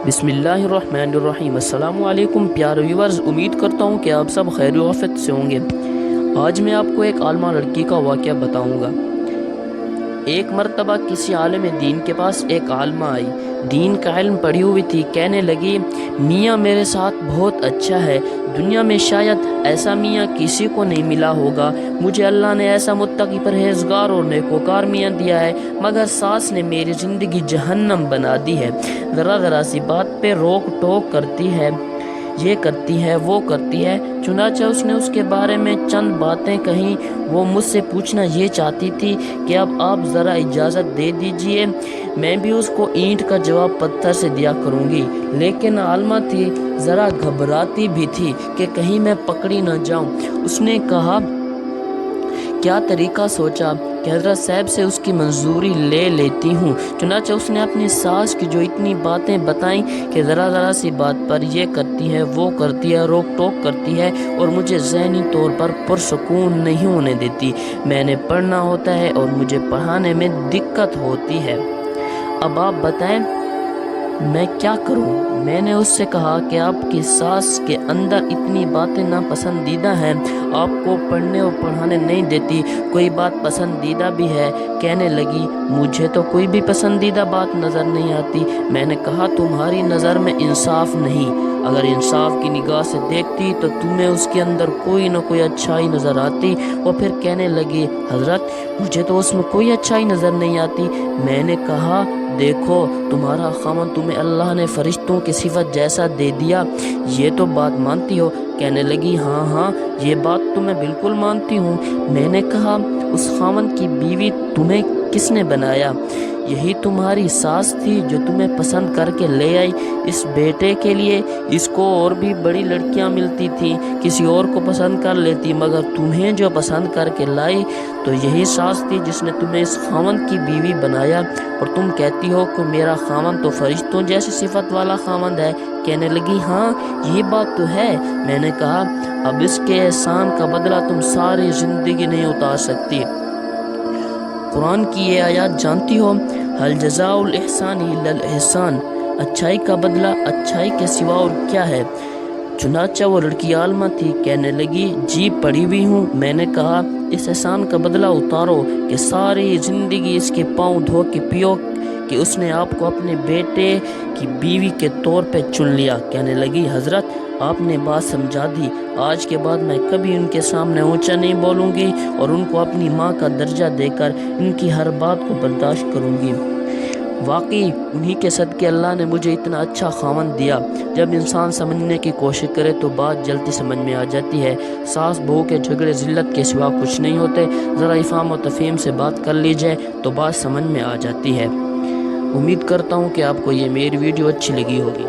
بسم اللہ الرحمن الرحیم۔ السلام علیکم پیارے ویورز، امید کرتا ہوں کہ آپ سب خیر و عافیت سے ہوں گے۔ آج میں آپ کو ایک عالمہ لڑکی کا واقعہ بتاؤں گا۔ ایک مرتبہ کسی عالم دین کے پاس ایک عالمہ آئی، دین کا علم پڑھی ہوئی تھی۔ کہنے لگی، میاں میرے ساتھ بہت اچھا ہے، دنیا میں شاید ایسا میاں کسی کو نہیں ملا ہوگا۔ مجھے اللہ نے ایسا متقی پرہیزگار اور نیکوکار میاں دیا ہے، مگر ساس نے میری زندگی جہنم بنا دی ہے۔ ذرا سی بات پہ روک ٹوک کرتی ہے، یہ کرتی ہے وہ کرتی ہے۔ چنانچہ اس نے اس کے بارے میں چند باتیں کہیں۔ وہ مجھ سے پوچھنا یہ چاہتی تھی کہ اب آپ ذرا اجازت دے دیجئے، میں بھی اس کو اینٹ کا جواب پتھر سے دیا کروں گی۔ لیکن عالمہ تھی، ذرا گھبراتی بھی تھی کہ کہیں میں پکڑی نہ جاؤں۔ اس نے کہا، کیا طریقہ سوچا کہ حضرت صاحب سے اس کی منظوری لے لیتی ہوں۔ چنانچہ اس نے اپنی ساس کی جو اتنی باتیں بتائیں کہ ذرا سی بات پر یہ کرتی ہے وہ کرتی ہے، روک ٹوک کرتی ہے اور مجھے ذہنی طور پر پرسکون نہیں ہونے دیتی۔ میں نے پڑھنا ہوتا ہے اور مجھے پڑھانے میں دقت ہوتی ہے۔ اب آپ بتائیں میں کیا کروں؟ میں نے اس سے کہا کہ آپ کی ساس کے اندر اتنی باتیں ناپسندیدہ ہیں، آپ کو پڑھنے اور پڑھانے نہیں دیتی، کوئی بات پسندیدہ بھی ہے؟ کہنے لگی، مجھے تو کوئی بھی پسندیدہ بات نظر نہیں آتی۔ میں نے کہا، تمہاری نظر میں انصاف نہیں، اگر انصاف کی نگاہ سے دیکھتی تو تمہیں اس کے اندر کوئی نہ کوئی اچھائی نظر آتی۔ وہ پھر کہنے لگی، حضرت مجھے تو اس میں کوئی اچھائی نظر نہیں آتی۔ میں نے کہا، دیکھو تمہارا خاوند تمہیں اللہ نے فرشتوں کی صفت جیسا دے دیا، یہ تو بات مانتی ہو؟ کہنے لگی، ہاں یہ بات تو میں بالکل مانتی ہوں۔ میں نے کہا، اس خاوند کی بیوی تمہیں کس نے بنایا؟ یہی تمہاری ساس تھی جو تمہیں پسند کر کے لے آئی اس بیٹے کے لیے۔ اس کو اور بھی بڑی لڑکیاں ملتی تھیں، کسی اور کو پسند کر لیتی، مگر تمہیں جو پسند کر کے لائی تو یہی ساس تھی جس نے تمہیں اس خاوند کی بیوی بنایا، اور تم کہتی ہو کہ میرا خاوند تو فرشتوں جیسی صفت والا خاوند ہے۔ کہنے لگی، ہاں یہ بات تو ہے۔ میں نے کہا، اب اس کے احسان کا بدلہ تم ساری زندگی نہیں اتار سکتی۔ قرآن کی یہ آیات جانتی ہو، هل جزاء الاحسان الا الاحسان، اچھائی کا بدلہ اچھائی کے سوا اور کیا ہے؟ چنانچہ وہ لڑکی عالمہ تھی، کہنے لگی، جی پڑھی بھی ہوں۔ میں نے کہا، اس احسان کا بدلہ اتارو کہ ساری زندگی اس کے پاؤں دھو کے پیو کہ اس نے آپ کو اپنے بیٹے کی بیوی کے طور پہ چن لیا۔ کہنے لگی، حضرت آپ نے بات سمجھا دی، آج کے بعد میں کبھی ان کے سامنے اونچا نہیں بولوں گی اور ان کو اپنی ماں کا درجہ دے کر ان کی ہر بات کو برداشت کروں گی۔ واقعی انہی کے صدقے اللہ نے مجھے اتنا اچھا خاوند دیا۔ جب انسان سمجھنے کی کوشش کرے تو بات جلدی سمجھ میں آ جاتی ہے۔ ساس بہو کے جھگڑے ذلت کے سوا کچھ نہیں ہوتے، ذرا افہام و تفہیم سے بات کر لی جائے تو بات سمجھ میں آ جاتی ہے۔ امید کرتا ہوں کہ آپ کو یہ میری ویڈیو اچھی لگی ہوگی۔